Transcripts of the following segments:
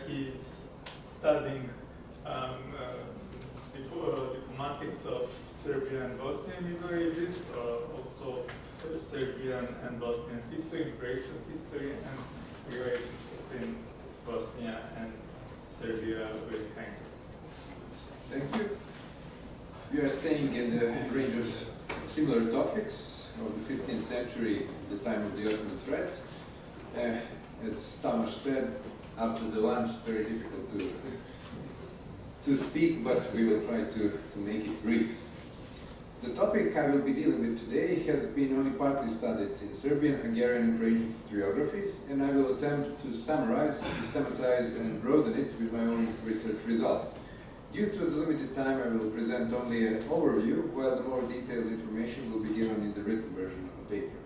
He's studying diplomatics of Serbian and Bosnian Middle Ages, also Serbian and Bosnian history, integration history, and relations between Bosnia and Serbia with Hungary. Thank you. We are staying in the range of similar topics of the 15th century, the time of the Ottoman threat. As Tamas said, after the lunch, it's very difficult to speak, but we will try to make it brief. The topic I will be dealing with today has been only partly studied in Serbian, Hungarian, and Croatian historiographies, and I will attempt to summarize, systematize, and broaden it with my own research results. Due to the limited time, I will present only an overview, while the more detailed information will be given in the written version of the paper.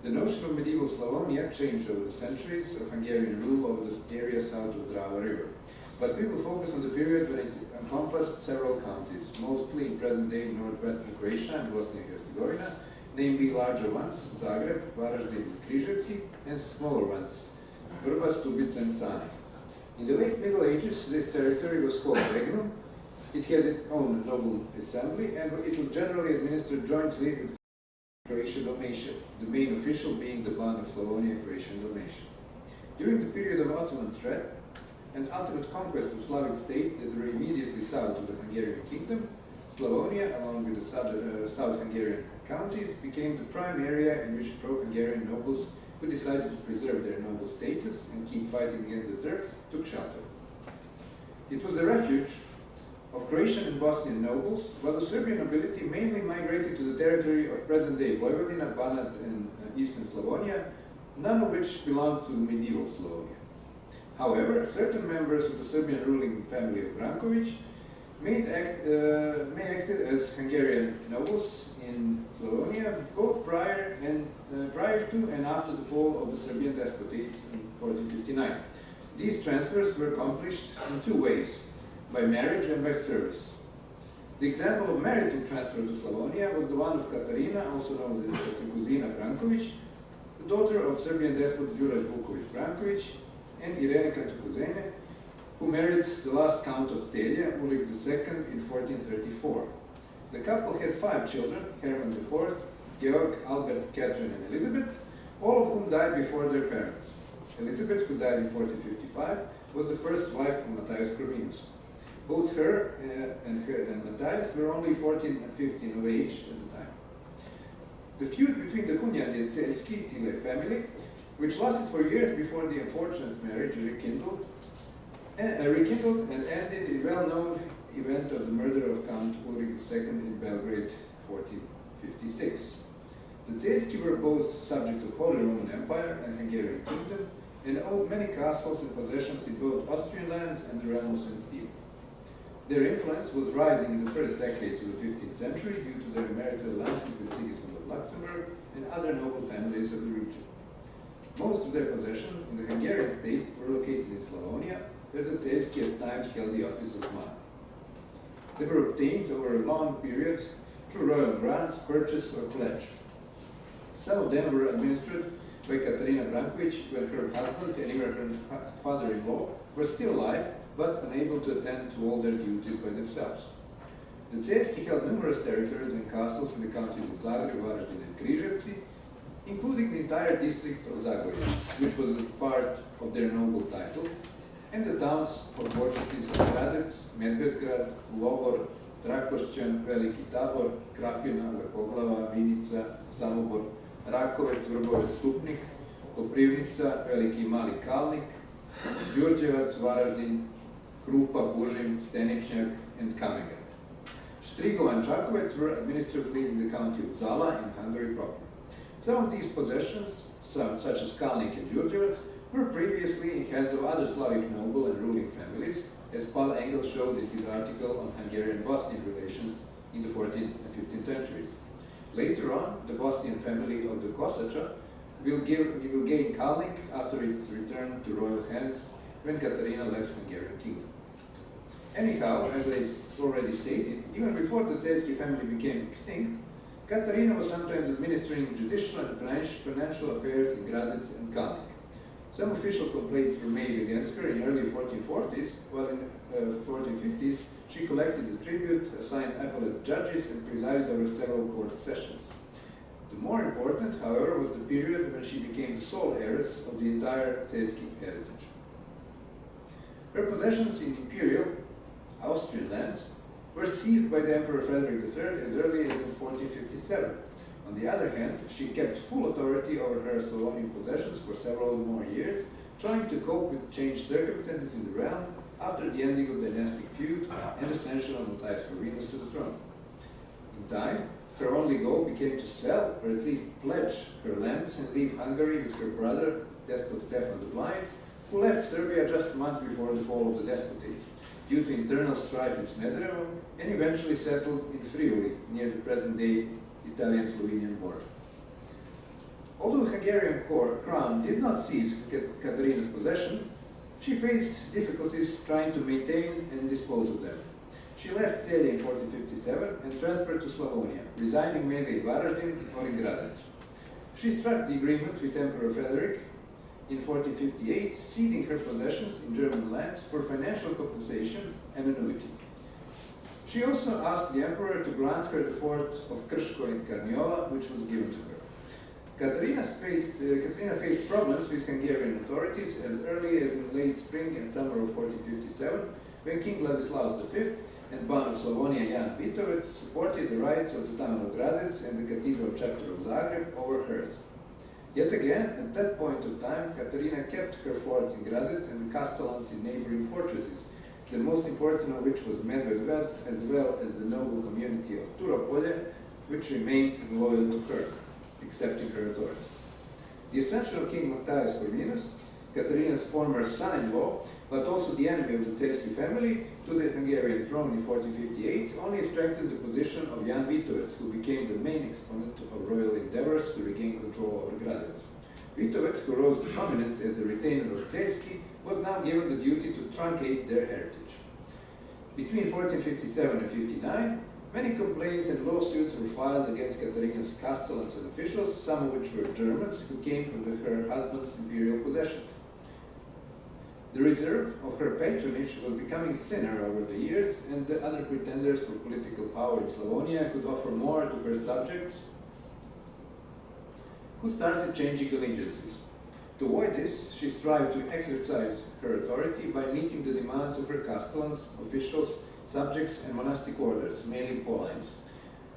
The notion of medieval Slavonia changed over the centuries of Hungarian rule over the area south of the Drava River. But we will focus on the period when it encompassed several counties, mostly in present-day northwestern Croatia and Bosnia and Herzegovina, namely larger ones, Zagreb, Varaždin, Križevci, and smaller ones, Vrba, Stubica, and Sani. In the late Middle Ages, this territory was called Regnum. It had its own noble assembly, and it was generally administered jointly with Croatian Dalmatia, the main official being the Ban of Slavonia and Croatian Dalmatia. During the period of Ottoman threat and ultimate conquest of Slavic states that were immediately south of the Hungarian kingdom, Slavonia, along with the South Hungarian counties, became the prime area in which pro-Hungarian nobles who decided to preserve their noble status and keep fighting against the Turks took shelter. It was the refuge of Croatian and Bosnian nobles, while the Serbian nobility mainly migrated to the territory of present-day Vojvodina, Banat, and eastern Slavonia, none of which belonged to medieval Slavonia. However, certain members of the Serbian ruling family of BRANKOVIĆ may acted as Hungarian nobles in Slavonia, both prior to and after the fall of the Serbian Despotate in 1459. These transfers were accomplished in two ways: by marriage and by service. The example of marital transfer to Slavonia was the one of Katarina, also known as Tekuzina Branković, the daughter of Serbian despot Đurađ Vuković Branković, and Irene Katukuzene, who married the last count of Celje, Ulrich II, in 1434. The couple had 5 children: Herman IV, Georg, Albert, Catherine, and Elizabeth, all of whom died before their parents. Elizabeth, who died in 1455, was the first wife of Matthias Corvinus. Both her and Matthias were only 14 and 15 of age at the time. The feud between the Hunyadi and Ceļski family, which lasted for years before the unfortunate marriage, rekindled and ended in well-known event of the murder of Count Ulrich II in Belgrade, 1456. The Ceļski were both subjects of Holy Roman Empire and Hungarian Kingdom, and owned many castles and possessions in both Austrian lands and the realm of St. Stephen. Their influence was rising in the first decades of the 15th century due to their marital alliances with Sigismund of Luxembourg and other noble families of the region. Most of their possessions in the Hungarian state were located in Slavonia, where the Ceļski at times held the office of Man. They were obtained over a long period through royal grants, purchase, or pledge. Some of them were administered by Katarina Branković when her husband and even her father-in-law were still alive, but unable to attend to all their duties by themselves. The Ceļski held numerous territories and castles in the counties of Zagreb, Varaždin, and Križevci, including the entire district of Zagorje, which was a part of their noble title, and the towns or fortresses of Gradec, Medvedgrad, Lobor, Trakošćan, Veliki Tabor, Krapina, Lepoglava, Vinica, Samobor, Rakovec, Vrbovec, Stupnik, Koprivnica, Veliki i Mali Kalnik, Đurđevac, Varaždin, Krupa, Bužim, Steničnjak, and Kamegrad. Štrigova and Čakovec were administratively in the county of Zala in Hungary proper. Some of these possessions, such as Kalnik and Đurđevac, were previously in hands of other Slavic noble and ruling families, as Paul Engel showed in his article on Hungarian-Bosnian relations in the 14th and 15th centuries. Later on, the Bosnian family of the Kosača will gain Kalnik after its return to royal hands when Katarina left Hungarian kingdom. Anyhow, as I already stated, even before the Ceļski family became extinct, Katarina was sometimes administering judicial and financial affairs in Gradec and Kalnik. Some official complaints were made against her in early 1440s, while in 1450s she collected the tribute, assigned appellate judges, and presided over several court sessions. The more important, however, was the period when she became the sole heiress of the entire Ceski heritage. Her possessions in imperial Austrian lands were seized by the Emperor Frederick III as early as in 1457. On the other hand, she kept full authority over her Slavonian possessions for several more years, trying to cope with changed circumstances in the realm after the ending of the dynastic feud and ascension of Matthias Corvinus to the throne. In time, her only goal became to sell, or at least pledge, her lands and leave Hungary with her brother, Despot Stefan the Blind, who left Serbia just months before the fall of the despotate, due to internal strife in Smederevo, and eventually settled in Friuli, near the present-day Italian-Slovenian border. Although the Hungarian crown did not seize Katarina's possession, she faced difficulties trying to maintain and dispose of them. She left Celje in 1457 and transferred to Slavonia, residing mainly in Varaždin or in Gradec. She struck the agreement with Emperor Frederick in 1458, ceding her possessions in German lands for financial compensation and annuity. She also asked the emperor to grant her the fort of Krško in Karniola, which was given to her. Katarina faced problems with Hungarian authorities as early as in late spring and summer of 1457, when King Ladislaus V and Ban of Slavonia Jan Vitovec supported the rights of the town of Gradec and the cathedral chapter of Zagreb over hers. Yet again, at that point of time, Katarina kept her forts in Gradec and the castellans in neighboring fortresses, the most important of which was Medvedgrad, as well as the noble community of Turopolje, which remained loyal to her, accepting her authority. The ascension of King Matthias Corvinus, Katarina's former son-in-law, but also the enemy of the Ceski family, to the Hungarian throne in 1458, only strengthened the position of Jan Vitovec, who became the main exponent of royal endeavors to regain control over Gradec. Vitovec, who rose to prominence as the retainer of Ceski, was now given the duty to truncate their heritage. Between 1457 and 59, many complaints and lawsuits were filed against Katarina's castellans and officials, some of which were Germans who came from her husband's imperial possessions. The reserve of her patronage was becoming thinner over the years, and the other pretenders for political power in Slavonia could offer more to her subjects, who started changing allegiances. To avoid this, she strived to exercise her authority by meeting the demands of her castellans, officials, subjects, and monastic orders, mainly Paulines,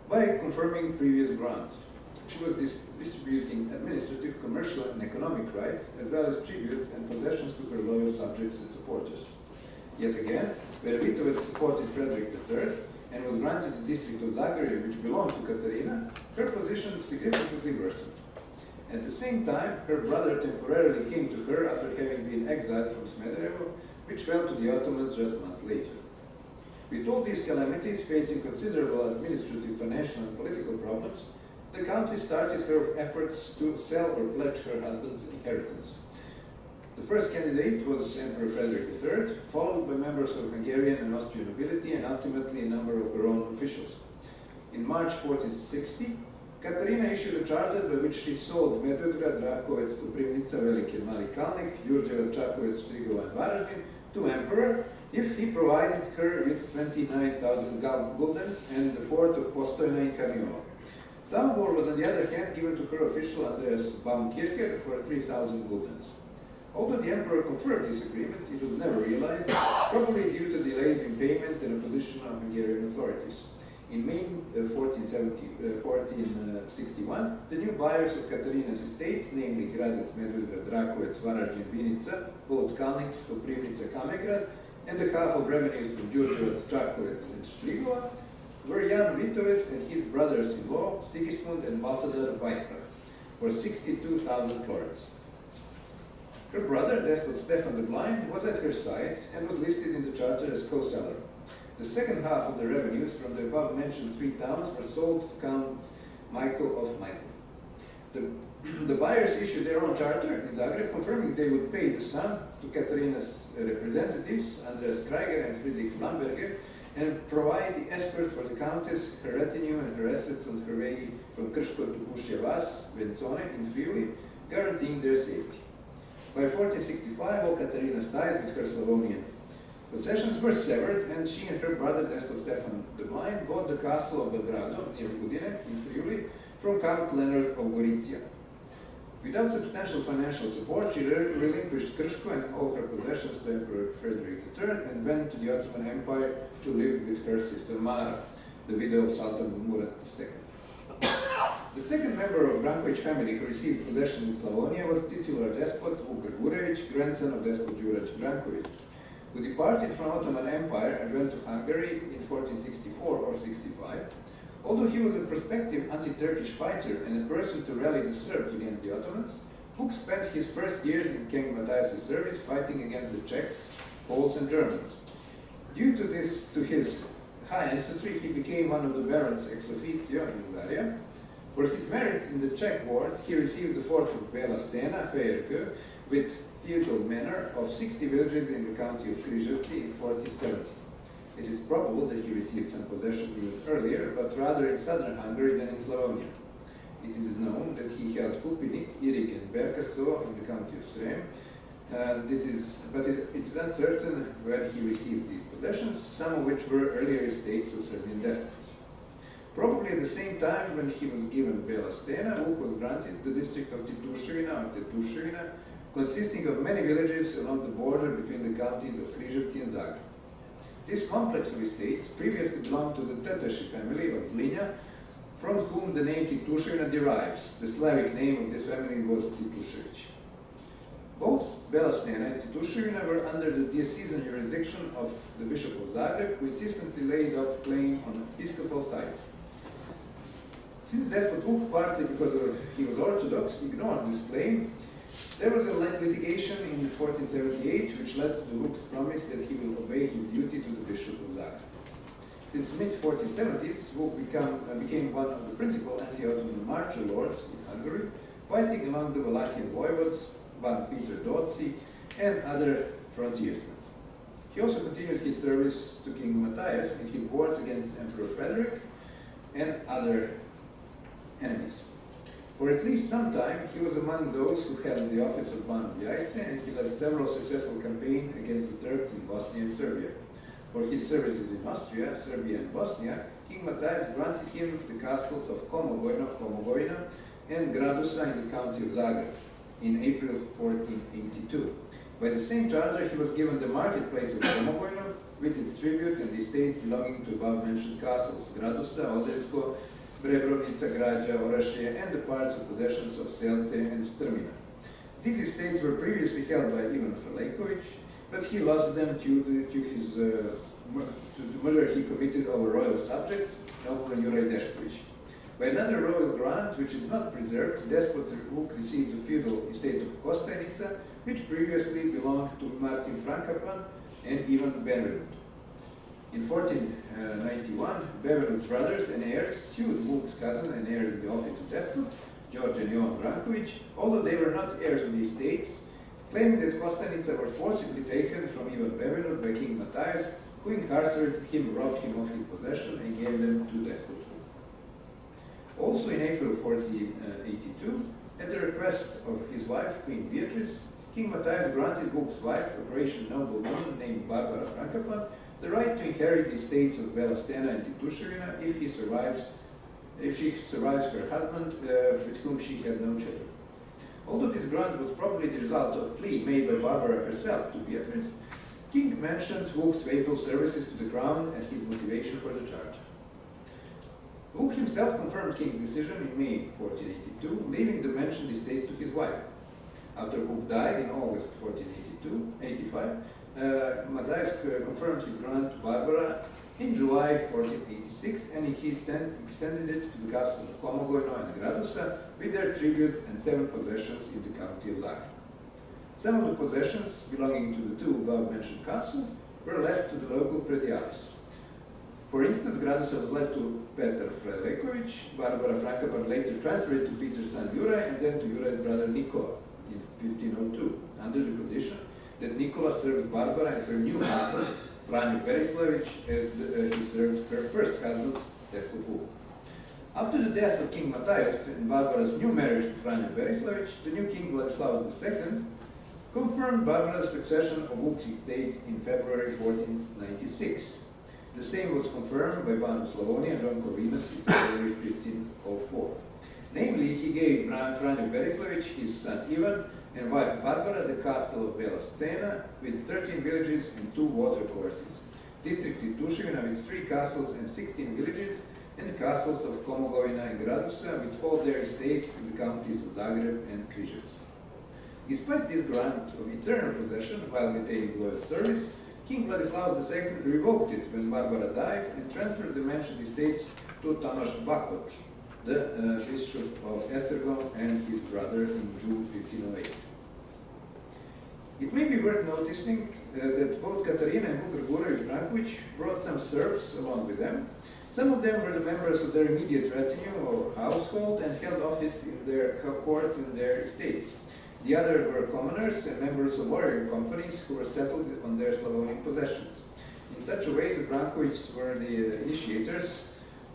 by confirming previous grants. She was distributing administrative, commercial, and economic rights, as well as tributes and possessions to her loyal subjects and supporters. Yet again, where Vitovec supported Frederick III and was granted the district of Zagreb, which belonged to Katarina, her position significantly worsened. At the same time, her brother temporarily came to her after having been exiled from Smederevo, which fell to the Ottomans just months later. With all these calamities, facing considerable administrative, financial, and political problems, the countess started her efforts to sell or pledge her husband's inheritance. The first candidate was Emperor Frederick III, followed by members of Hungarian and Austrian nobility, and ultimately a number of her own officials. In March 1460, Katarina issued a charter by which she sold Medvedgrad, Rakovec, Koprivnica, Veliki and Mali Kalnik, Đurđevac, Čakovec, Štrigova, and Varaždin to Emperor if he provided her with 29,000 guldens and the fort of Postojna in Karniola. Samobor was, on the other hand, given to her official Andreas Baumkircher for 3,000 guldens. Although the emperor confirmed this agreement, it was never realized, probably due to delays in payment and opposition of Hungarian authorities. In May 1461, the new buyers of Katarina's estates, namely Gradec, Medvedgrad, Rakovec, Varaždin, Vinica, both Kalniks, Koprivnica, Kamegrad, and the half of revenues from Đurđevac, Čakovec, and Štrigova, were Jan Vitovec and his brothers-in-law, Sigismund and Balthazar Weisbrach, for 62,000 florins. Her brother, Despot Stefan the Blind, was at her side and was listed in the charter as co-seller. The second half of the revenues from the above-mentioned three towns were sold to Count Michael of Michael. The buyers issued their own charter in Zagreb, confirming they would pay the sum to Katarina's representatives, Andreas Kraiger and Friedrich Lamberger, and provide the escort for the countess, her retinue, and her assets on her way from Krško to Pušja Vas, Vencone, in Friuli, guaranteeing their safety. By 1465, all Katarina's ties with her Slavonian possessions were severed, and she and her brother Despot Stefan the Blind bought the castle of Belgrado near Udine in Friuli from Count Leonard of Gorizia. Without substantial financial support, she relinquished Krško and all her possessions to Emperor Frederick III and went to the Ottoman Empire to live with her sister Mara, the widow of Sultan Murad II. The second member of Branković family who received possession in Slavonia was titular despot Vuk Grgurević, grandson of despot Đurađ Branković, who departed from Ottoman Empire and went to Hungary in 1464 or 65. Although he was a prospective anti-Turkish fighter and a person to rally the Serbs against the Ottomans, Vuk spent his first years in King Matthias' service fighting against the Czechs, Poles and Germans. Due to his high ancestry, he became one of the barons ex officio in Hungaria. For his merits in the Czech wars, he received the fort of Bela Stena, Fejerkö, with feudal manor of 60 villages in the county of Križevci in 1470. It is probable that he received some possessions even earlier, but rather in southern Hungary than in Slavonia. It is known that he held Kupinit, Irik and Berkaso in the county of Srem, but it is uncertain where he received these possessions, some of which were earlier estates of Serbian despots. Probably at the same time when he was given Bela Stena, Vuk was granted the district of Tituševina, consisting of many villages along the border between the counties of Križevci and Zagreb. This complex of estates previously belonged to the Teteši family of Glinja, from whom the name Tituševina derives. The Slavic name of this family was Titušević. Both Bela Stena and Tituševina were under the diocesan jurisdiction of the Bishop of Zagreb, who insistently laid out claim on episcopal title. Since Despot Vuk, partly because he was Orthodox, ignored this claim, there was a litigation in 1478 which led to the Vuk's promise that he will obey his duty to the Bishop of Zagreb. Since mid-1470s, Vuk became one of the principal anti-Ottoman marcher lords in Hungary, fighting among the Wallachian voivodes, Ban Peter Doci, and other frontiersmen. He also continued his service to King Matthias in his wars against Emperor Frederick and other enemies. For at least some time, he was among those who held the office of Ban Vjajce, and he led several successful campaigns against the Turks in Bosnia and Serbia. For his services in Austria, Serbia, and Bosnia, King Matthias granted him the castles of Komogojna, and Gradusa in the county of Zagreb in April 1482. By the same charter, he was given the marketplace of Komogojna with its tribute and estates belonging to above-mentioned castles, Gradusa, Ozersko, Brebrovnica, Građa, Orašje, and the parts of possessions of Selce and Strmina. These estates were previously held by Ivan Frlejković, but he lost them to the murder he committed of a royal subject, Emperor Juraj Dešković. By another royal grant, which is not preserved, Despot Vuk received the feudal estate of Kostajnica, which previously belonged to Martin Frankopan and Ivan Benvenut. In 1491, Benvenut's brothers and heirs sued Vuk's cousin and heir in the office of despot, George and Jovan Branković, although they were not heirs of the estates, claiming that Kostajnica were forcibly taken from Ivan Benvenut by King Matthias, who incarcerated him, robbed him of his possession, and gave them to despot Vuk. Also in April 1482, at the request of his wife, Queen Beatrice, King Matthias granted Vuk's wife, a Croatian noblewoman named Barbara Frankopan, the right to inherit the estates of Bela Stena and Tituševina if she survives her husband, with whom she had no children. Although this grant was probably the result of a plea made by Barbara herself to Beatrice, King mentioned Vuk's faithful services to the crown and his motivation for the charge. Vuk himself confirmed King's decision in May 1482, leaving the mentioned estates to his wife. After Vuk died in August 1485, Matthias confirmed his grant to Barbara in July 1486, and he extended it to the castles of Komogojno and Gradusa with their tributes and 7 possessions in the county of Zagreb. Some of the possessions belonging to the 2 above-mentioned castles were left to the local predialis. For instance, Gradusa was left to Petar Frlejković, Barbara Frankopan later transferred it to Peter's son Juraj, and then to Juraj's brother Nikola in 1502, under the condition that Nikola serves Barbara and her new husband, Franjo Berislavić, as he served her first husband, Despot Vuk. After the death of King Matthias and Barbara's new marriage to Franjo Berislavić, the new king Vladislav II confirmed Barbara's succession of Vuk's estates in February 1496. The same was confirmed by Ban of Slavonia, John Corvinus, in February 1504. Namely, he gave Franjo Berislavić, his son Ivan, and wife Barbara the castle of Bela Stena with 13 villages and 2 watercourses, district Tituševina with 3 castles and 16 villages, and castles of Komogovina and Gradusa with all their estates in the counties of Zagreb and Križevci. Despite this grant of eternal possession while maintaining loyal service, King Vladislav II revoked it when Barbara died and transferred the mentioned estates to Tamas Bakoč, the Bishop of Esztergom, and his brother in June 1508. It may be worth noticing that both Katarina and Vugar Gurović Branković brought some Serbs along with them. Some of them were the members of their immediate retinue or household and held office in their courts and their estates. The others were commoners and members of warrior companies who were settled on their Slavonic possessions. In such a way, the Brankovics were the initiators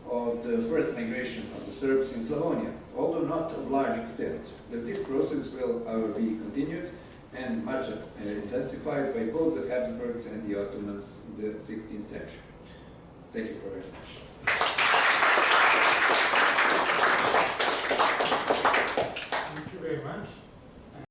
of the first migration of the Serbs in Slavonia, although not of large extent. But this process will, however, be continued and much intensified by both the Habsburgs and the Ottomans in the 16th century. Thank you for your attention.